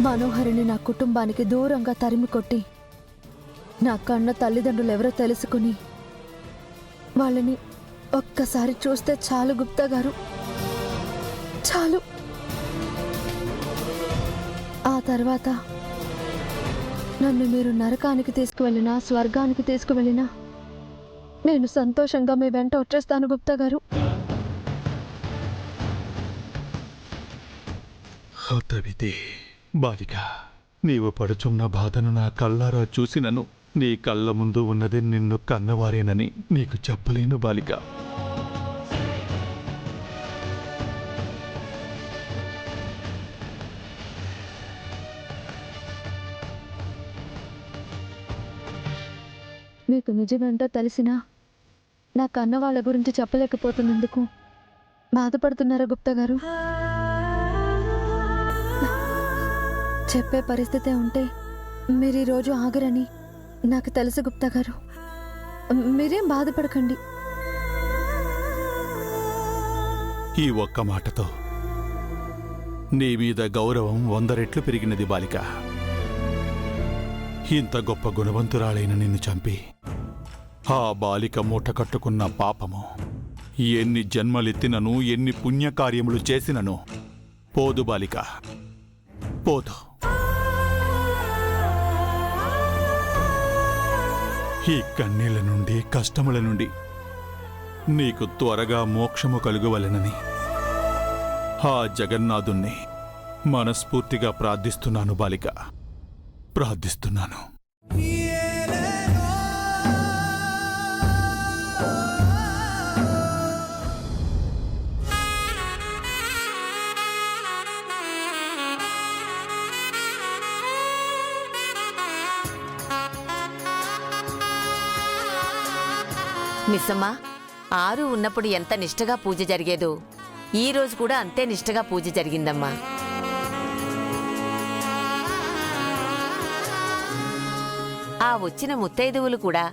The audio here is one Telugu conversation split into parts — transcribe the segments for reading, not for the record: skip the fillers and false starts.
మనోహరిని నా కుటుంబానికి దూరంగా తరిమి కొట్టి నా కన్న తల్లిదండ్రులు ఎవరో తెలుసుకుని వాళ్ళని ఒక్కసారి చూస్తే చాలు గుప్తా గారు, చాలు. ఆ తర్వాత నన్ను మీరు నరకానికి తీసుకువెళ్ళినా స్వర్గానికి తీసుకువెళ్ళినా నేను సంతోషంగా మీ వెంట వచ్చేస్తాను గుప్తా గారు. బాలిక, నీవు పడుచున్న బాధను నా కళ్ళారా చూసినను నీ కళ్ళ ముందు ఉన్నది నిన్ను కన్నవారేనని నీకు చెప్పలేను బాలిక. మీకు నిజమేంటో తెలిసినా నా కన్న వాళ్ళ గురించి చెప్పలేకపోతున్నందుకు బాధపడుతున్నారా గుప్తా గారు? చెప్పే పరిస్థితే ఉంటే మీరు ఈరోజు ఆగరని నాకు తెలుసు గుప్తా గారు. మీరేం బాధపడకండి. ఈ ఒక్క మాటతో నీ మీద గౌరవం 100 రెట్లు పెరిగినది బాలిక. ఇంత గొప్ప గుణవంతురాలైన నిన్ను చంపి ఆ బాలిక మూట కట్టుకున్న పాపము ఎన్ని జన్మలెత్తినను ఎన్ని పుణ్యకార్యములు చేసినను పోదు బాలిక, పోదు. ఈ కన్నీళ్ల నుండి కష్టముల నుండి నీకు త్వరగా మోక్షము కలుగవలెనని ఆ జగన్నాథుణ్ణి మనస్ఫూర్తిగా ప్రార్థిస్తున్నాను బాలిక, ప్రార్థిస్తున్నాను. మిస్సమ్మ, ఆరు ఉన్నప్పుడు ఎంత నిష్టగా పూజ జరిగేదో ఈ రోజు కూడా అంతే నిష్టగా పూజ జరిగిందమ్మా. ఆ వచ్చిన ముత్తైదువులు కూడా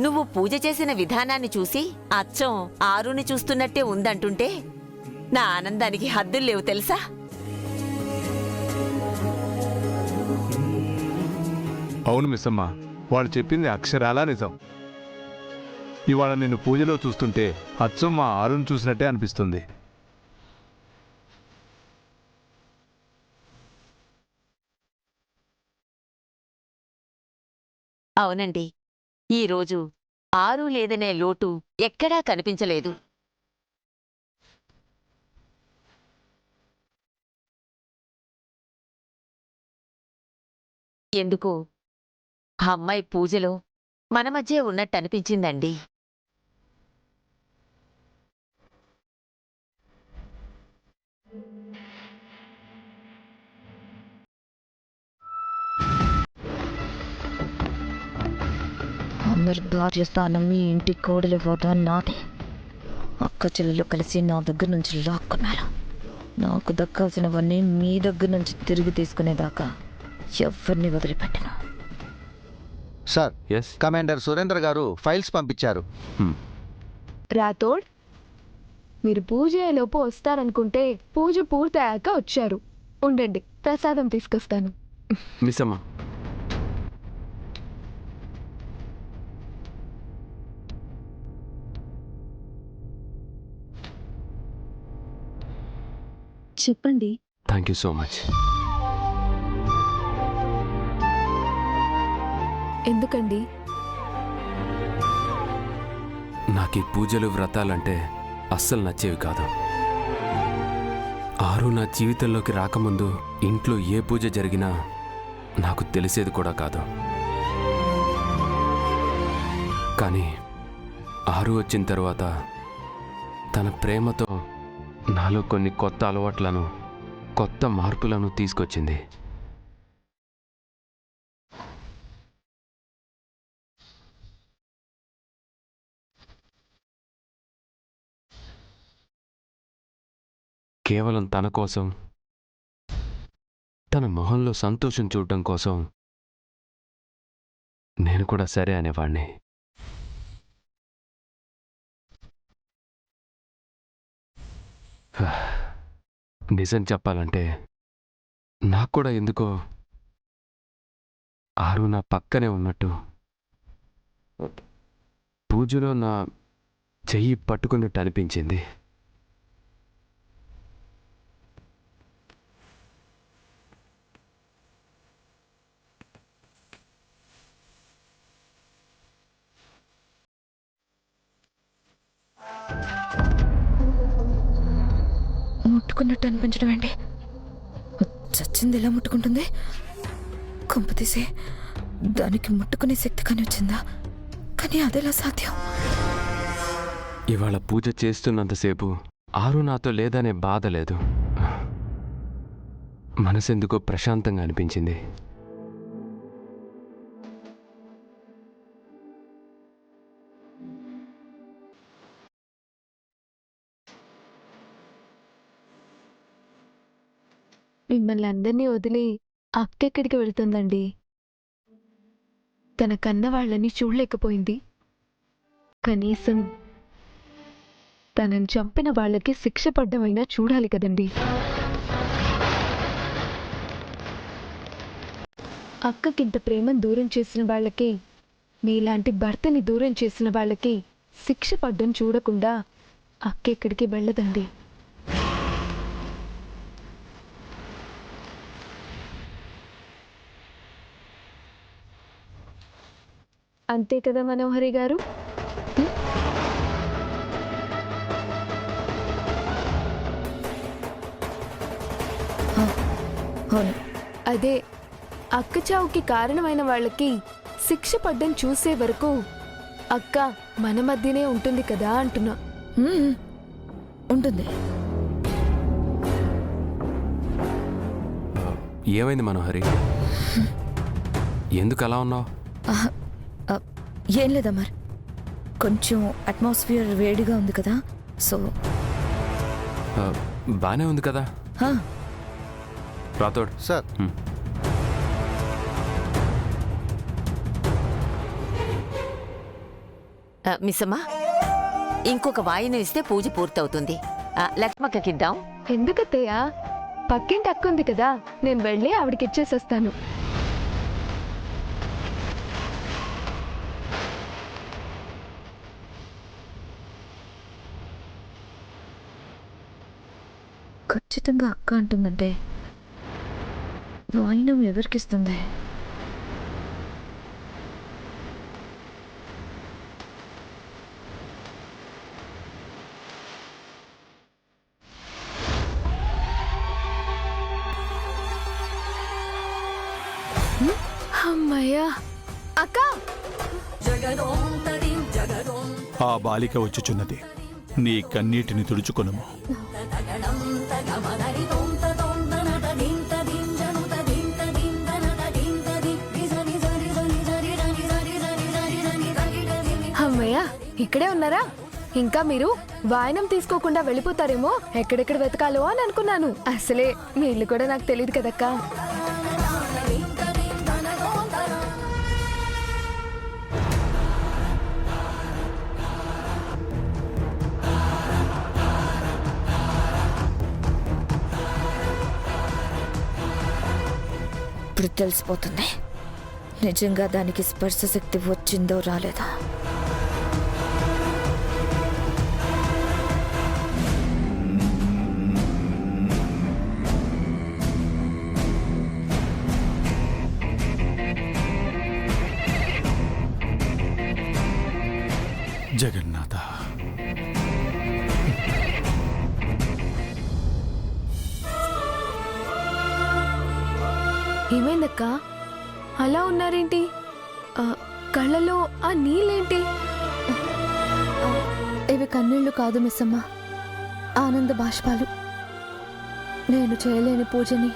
నువ్వు పూజ చేసిన విధానాన్ని చూసి అచ్చం ఆరుని చూస్తున్నట్టే ఉందంటుంటే నా ఆనందానికి హద్దుల్లేవు తెలుసా? అవును మిస్సమ్మ, వాళ్ళు చెప్పింది అక్షరాలా నిజం. ఇవాళ నిన్ను పూజలో చూస్తుంటే అచ్చం మా ఆరును చూసినట్టే అనిపిస్తుంది. అవునండి, ఈరోజు ఆరు లేదనే లోటు ఎక్కడా కనిపించలేదు. ఎందుకో ఆ అమ్మాయి పూజలో మన మధ్య ఉన్నట్టు అనిపించిందండి. అందరి భార్య స్థానం మీ ఇంటి కోడలు ఇవ్వడం నాది. అక్క చెల్లెలు కలిసి నా దగ్గర నుంచి లాక్కున్నారు. నాకు దక్కాల్సినవన్నీ మీ దగ్గర నుంచి తిరిగి తీసుకునేదాకా ఎవరిని వదిలిపెట్టను. సార్, కమాండర్ సురేంద్ర గారు ఫైల్స్ పంపించారు. రాథోడ్, మీరు పూజ అయ్యేలోపు వస్తారనుకుంటే పూజ పూర్తయ్యాక వచ్చారు. ఉండండి, ప్రసాదం తీసుకొస్తాను. మిస్సమ్మ, చెప్పండి. Thank you so much. ఎందుకండి? నాకు ఈ పూజలు వ్రతాలంటే అస్సలు నచ్చేవి కాదు. ఆరు నా జీవితంలోకి రాకముందు ఇంట్లో ఏ పూజ జరిగినా నాకు తెలిసేది కూడా కాదు. కానీ ఆరు వచ్చిన తర్వాత తన ప్రేమతో నాలో కొన్ని కొత్త అలవాట్లను, కొత్త మార్పులను తీసుకొచ్చింది. కేవలం తన కోసం, తన మొహంలో సంతోషం చూడటం కోసం నేను కూడా సరే అనేవాణ్ణి. నిజం చెప్పాలంటే నాకు కూడా ఎందుకో ఆరు నా పక్కనే ఉన్నట్టు, పూజలో నా చెయ్యి పట్టుకున్నట్టు అనిపించింది. ముట్టుకున్నట్టు అనిపించడం ఏంటి? చచ్చింది ఎలా ముట్టుకుంటుంది? కొంప తీసి దానికి ముట్టుకునే శక్తి కానీ వచ్చిందా? కానీ అదెలా సాధ్యం? ఇవాళ పూజ చేస్తున్నంతసేపు ఆరు నాతో లేదనే బాధ లేదు. మనసెందుకో ప్రశాంతంగా అనిపించింది. మిమ్మల్ని అందరినీ వదిలి అక్క ఎక్కడికి వెళ్తుందండి? తన కన్న వాళ్ళని చూడలేకపోయింది. కనీసం తనని చంపిన వాళ్ళకి శిక్ష పడ్డమైనా చూడాలి కదండి. అక్కకింత ప్రేమను దూరం చేసిన వాళ్ళకి, మీలాంటి భర్తని దూరం చేసిన వాళ్ళకి శిక్ష పడ్డం చూడకుండా అక్క ఎక్కడికి వెళ్ళదండి. అంతే కదా మనోహరి గారు? అవును. అదే అక్క చావుకి కారణమైన వాళ్ళకి శిక్ష పడ్డం చూసే వరకు అక్క మన మధ్యనే ఉంటుంది కదా అంటున్నా. ఉంటుంది. ఏమైంది మనోహరి? ఎందుకు అలా ఉన్నావు? ఏం లేదా మరి, కొంచెం అట్మాస్ఫియర్ వేడిగా ఉంది కదా, సో బానే ఉంది కదా. రాతోడ్ సార్. మిస్సమ్మా, ఇంకొక వాయినం ఇస్తే పూజ పూర్తవుతుంది. లక్ష్మక్కకిద్దాం. ఎందుకత్తయ్యా? పక్కింటి అక్క ఉంది కదా, నేను వెళ్ళి ఆవిడకి ఇచ్చేసొస్తాను. ఖచ్చితంగా అక్క అంటుందంటే వాయినం ఎవరికిస్తుంది? అమ్మయ్యా. అక్క, ఆ బాలిక వచ్చుచున్నది, నీ కన్నీటిని తుడుచుకొనుము. అమ్మయ్యా, ఇక్కడే ఉన్నారా? ఇంకా మీరు వాయనం తీసుకోకుండా వెళ్ళిపోతారేమో, ఎక్కడెక్కడ వెతకాలో అని అనుకున్నాను. అసలే మీ ఇల్లు కూడా నాకు తెలియదు కదక్కా. ఇప్పుడు తెలిసిపోతుంది నిజంగా దానికి స్పర్శ శక్తి వచ్చిందో రాలేదా. జగన్నాథ, ఏమైందక్కా, అలా ఉన్నారేంటి? కళ్ళలో ఆ నీళ్ళేంటి? ఇవి కన్నీళ్లు కాదు మిస్సమ్మ, ఆనంద బాష్పాలు. నేను చేయలేని పూజని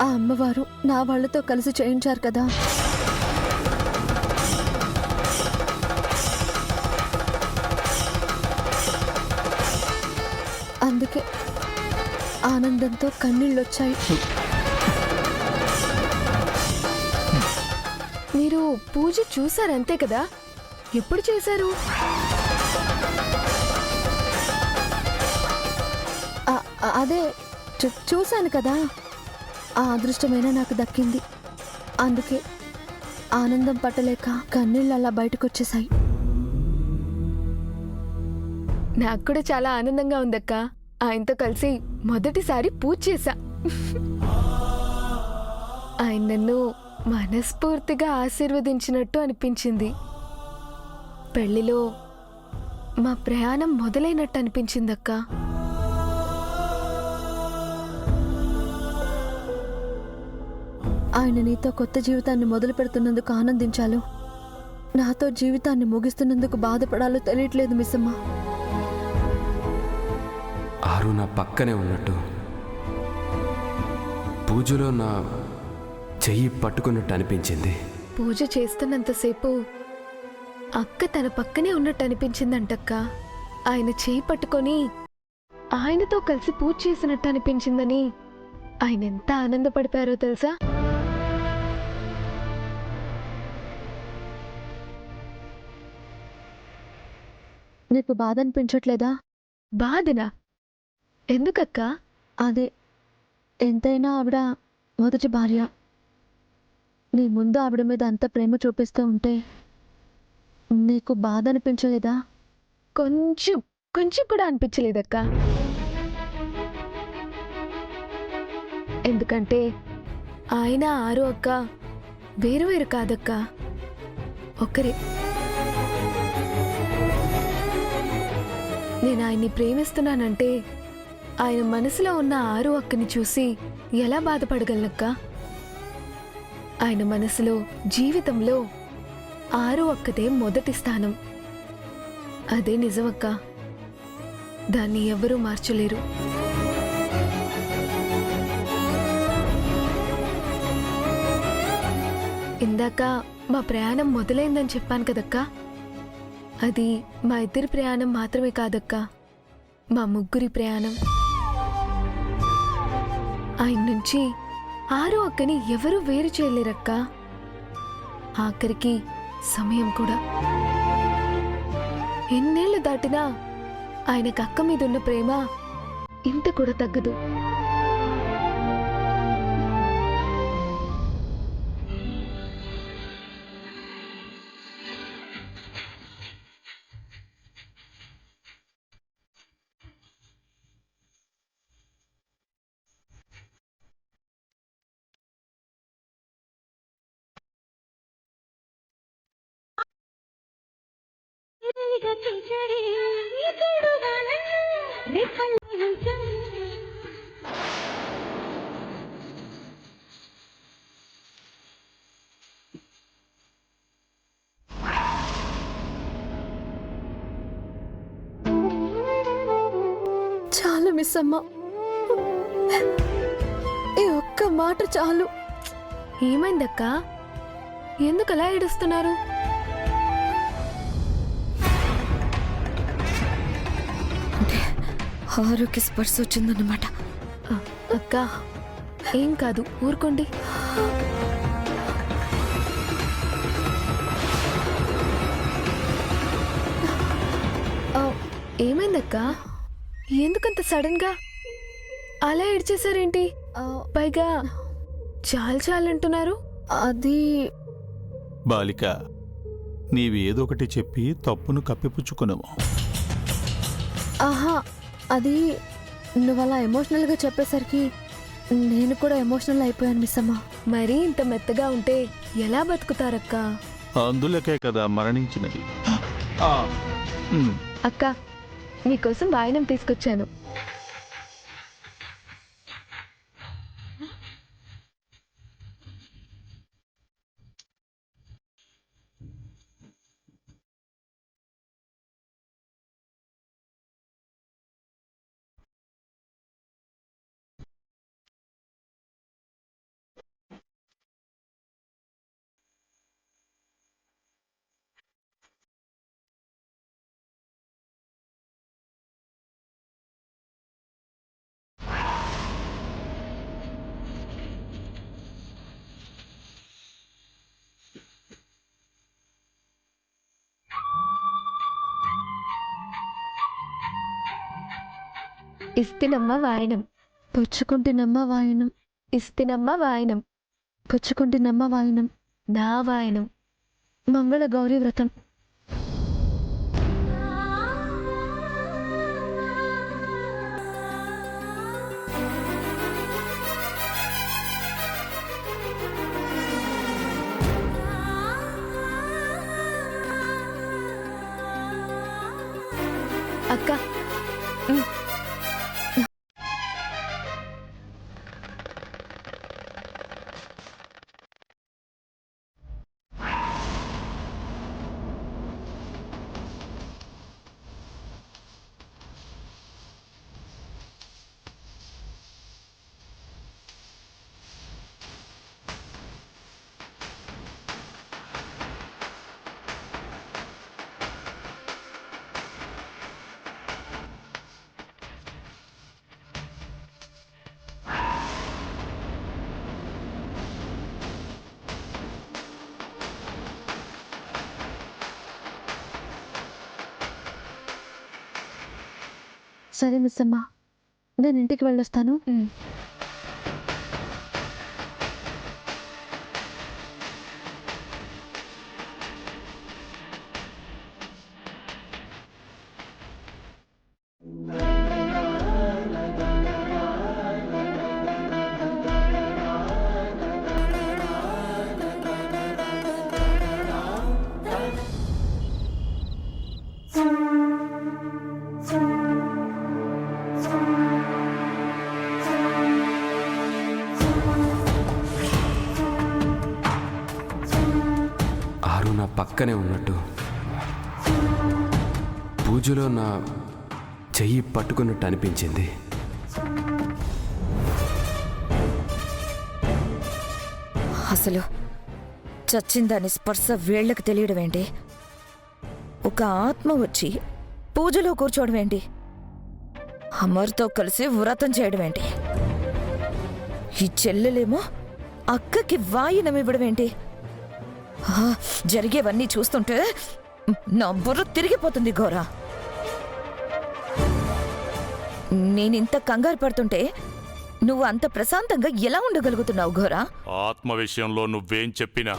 ఆ అమ్మవారు నా వాళ్లతో కలిసి చేయించారు కదా. అందుకే ఆనందంతో కన్నీళ్ళొచ్చాయి. మీరు పూజ చూసారంతే కదా, ఎప్పుడు చేశారు? అదే చూశాను కదా, ఆ అదృష్టమైనా నాకు దక్కింది. అందుకే ఆనందం పట్టలేక కన్నీళ్ళు అలా బయటకొచ్చేశాయి. నాకు కూడా చాలా ఆనందంగా ఉందక్క. ఆయనతో కలిసి మొదటిసారి పూజ చేశా. ఆయన నన్ను మనస్ఫూర్తిగా ఆశీర్వదించినట్టు అనిపించింది. పెళ్లిలో మా ప్రయాణం మొదలైనట్టు అనిపించిందక్క. ఆయన నీతో కొత్త జీవితాన్ని మొదలు పెడుతున్నందుకు ఆనందించాలో, నాతో జీవితాన్ని ముగిస్తున్నందుకు బాధపడాలో తెలియట్లేదు మిస్సమ్మ. ఆరు నా పక్కనే ఉన్నట్టు, పూజలో నా చెయ్యి పట్టుకున్నట్టు అనిపించింది. పూజ చేస్తున్నంతసేపు అక్క తన పక్కనే ఉన్నట్టు అనిపించిందంటక్క. ఆయన చేయి పట్టుకొని ఆయనతో కలిసి పూజ చేసినట్టు అనిపించిందని ఆయన ఎంత ఆనందపడిపారో తెలుసా? నీకు బాధ అనిపించట్లేదా? బాధనా? ఎందుకక్క? అదే, ఎంతైనా ఆవిడ మొదటి భార్య. నీ ముందు ఆవిడ మీద అంత ప్రేమ చూపిస్తూ ఉంటే నీకు బాధ అనిపించలేదా? కొంచెం కొంచెం కూడా అనిపించలేదక్క. ఎందుకంటే ఆయన ఆరు అక్క వేరు వేరు కాదక్క, ఒక్కరే. నేను ఆయన్ని ప్రేమిస్తున్నానంటే ఆయన మనసులో ఉన్న ఆరు అక్కని చూసి ఎలా బాధపడగలనక్క? ఆయన మనసులో, జీవితంలో ఆరు అక్కదే మొదటి స్థానం. అదే నిజమక్క. దాన్ని ఎవరూ మార్చలేరు. ఇందాక మా ప్రయాణం మొదలైందని చెప్పాను కదక్కా. అది మా ఇద్దరి ప్రయాణం మాత్రమే కాదక్క, మా ముగ్గురి ప్రయాణం. ఆయన నుంచి ఆరు అక్కని ఎవరూ వేరు చేయలేరక్క. ఆఖరికి సమయం కూడా. ఎన్నేళ్లు దాటినా ఆయనకు అక్క మీద ఉన్న ప్రేమ ఇంత కూడా తగ్గదు. చాలు మిస్సమ్మ, ఈ ఒక్క మాట చాలు. ఏమైందక్క? ఎందుకలా ఏడుస్తున్నారు? ఆరోగ్య స్పర్శ వచ్చిందన్నమాట. అక్క ఏం కాదు, ఊరుకోండి. ఏమైందక్క? ఎందుకంత సడన్ గా అలా ఏడ్చేశారేంటి? పైగా చాలు చాలంటున్నారు. అది బాలిక, నీవేదో ఒకటి చెప్పి తప్పును కప్పిపుచ్చుకున్నావు. ఆహా, అది నువ్వలా ఎమోషనల్గా చెప్పేసరికి నేను కూడా ఎమోషనల్ అయిపోయాను మిస్సమ్మ. మరీ ఇంత మెత్తగా ఉంటే ఎలా బతుకుతారక్క? అందులకే కదా మరణించినది. అక్క, మీకోసం వాయనం తీసుకొచ్చాను. ఇస్తినమ్మ వాయనం, పుచ్చుకుంటేనమ్మ వాయనం. ఇస్తినమ్మ వాయనం. పుచ్చుకుంటినమ్మ వాయినం. నా వాయనం. మంగళ గౌరీ వ్రతం. అక్క సరే మిస్ అమ్మ, నేను ఇంటికి వెళ్ళొస్తాను. ఆరు నా పక్కనే ఉన్నట్టు, పూజలో నా చెయ్యి పట్టుకున్నట్టు అనిపించింది. అసలు చచ్చిందాని స్పర్శ వేళ్లకు తెలియడం ఏంటి? ఒక ఆత్మ వచ్చి పూజలో కూర్చోవడం ఏంటి? అమర్తో కలిసి వ్రతం చేయడం ఏంటి? ఈ చెల్లెలేమో అక్కకి వాయినం ఇవ్వడం ఏంటి? జరిగేవన్నీ చూస్తుంటే నా బుర్ర తిరిగిపోతుంది ఘోరా. నేనింత కంగారు పడుతుంటే నువ్వు అంత ప్రశాంతంగా ఎలా ఉండగలుగుతున్నావు ఘోరా? ఆత్మ విషయంలో నువ్వేం చెప్పినా,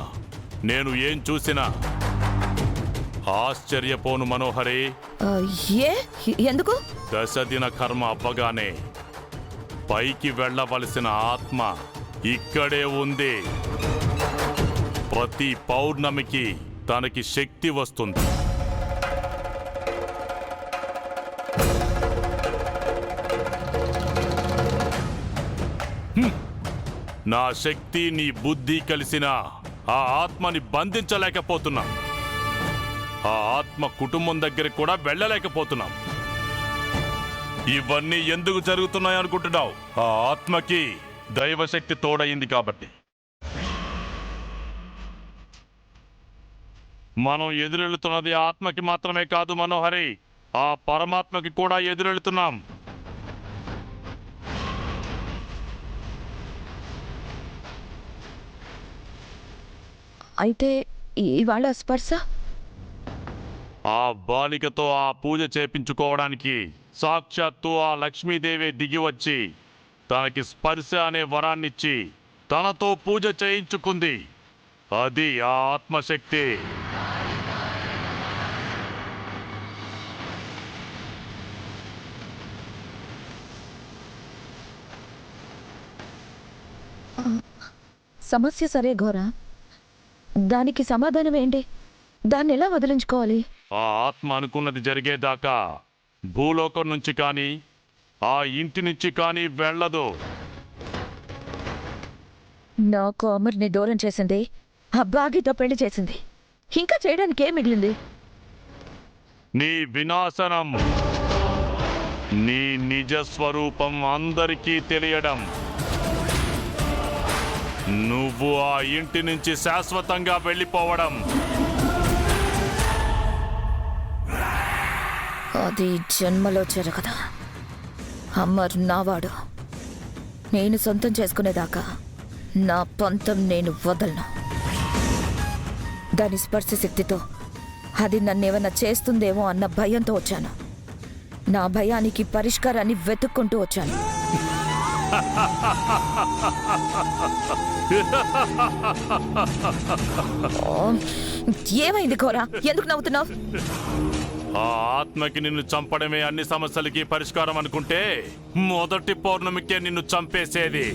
నేను ఏం చూసినా ఆశ్చర్యపోను మనోహరి. ఏ ఎందుకు? 10 దిన కర్మ అవ్వగానే పైకి వెళ్ళవలసిన ఆత్మ ఇక్కడే ఉంది. ప్రతి పౌర్ణమికి తనకి శక్తి వస్తుంది. నా శక్తి నీ బుద్ధి కలిసిన ఆ ఆత్మని బంధించలేకపోతున్నా. ఆ ఆత్మ కుటుంబం దగ్గరికి కూడా వెళ్ళలేకపోతున్నాం. ఇవన్నీ ఎందుకు జరుగుతున్నాయి అనుకుంటున్నావు? ఆ ఆత్మకి దైవశక్తి తోడయింది కాబట్టి. మనం ఎదురెళ్తున్నది ఆత్మకి మాత్రమే కాదు మనోహరి, ఆ పరమాత్మకి కూడా ఎదురెళ్తున్నాం. అయితే ఇవాళ స్పర్శ? ఆ బాలికతో ఆ పూజ చేపించుకోవడానికి సాక్షాత్తు ఆ లక్ష్మీదేవి దిగి వచ్చి తనకి స్పర్శ అనే వరాన్నిచ్చి తనతో పూజ చేయించుకుంది. అది ఆ ఆత్మశక్తి. సమస్య సరే ఘోరా, దానికి సమాధానం ఏంటి? దాన్ని ఎలా వదిలించుకోవాలి? ఆ ఆత్మ అనుకున్నది జరిగేదాకా భూలోకం నుంచి కానీ ఆ ఇంటి నుంచి కానీ వెళ్ళదు. నాకు అమర్ని దూరం చేసింది, ఆ బాగితో పెళ్లి చేసింది. ఇంకా చేయడానికి ఏం మిగిలింది? నీ వినాశనం, నీ నిజ స్వరూపం అందరికీ తెలియడం, నువ్వు ఆ ఇంటి నుంచి శాశ్వతంగా వెళ్ళిపోవడం. అది జన్మలో జరగదు. అమర్ నావాడు. నేను సొంతం చేసుకునేదాకా నా పంతం నేను వదలను. దాని స్పర్శ శక్తితో అది నన్నేమన్నా చేస్తుందేమో అన్న భయంతో వచ్చాను. నా భయానికి పరిష్కారాన్ని వెతుక్కుంటూ వచ్చాను. ఏమైంది ఘోరా? ఎందుకు నవ్వుతున్నావు? ఆ ఆత్మకి నిన్ను చంపడమే అన్ని సమస్యలకి పరిష్కారం అనుకుంటే మొదటి పౌర్ణమికే నిన్ను చంపేసేది.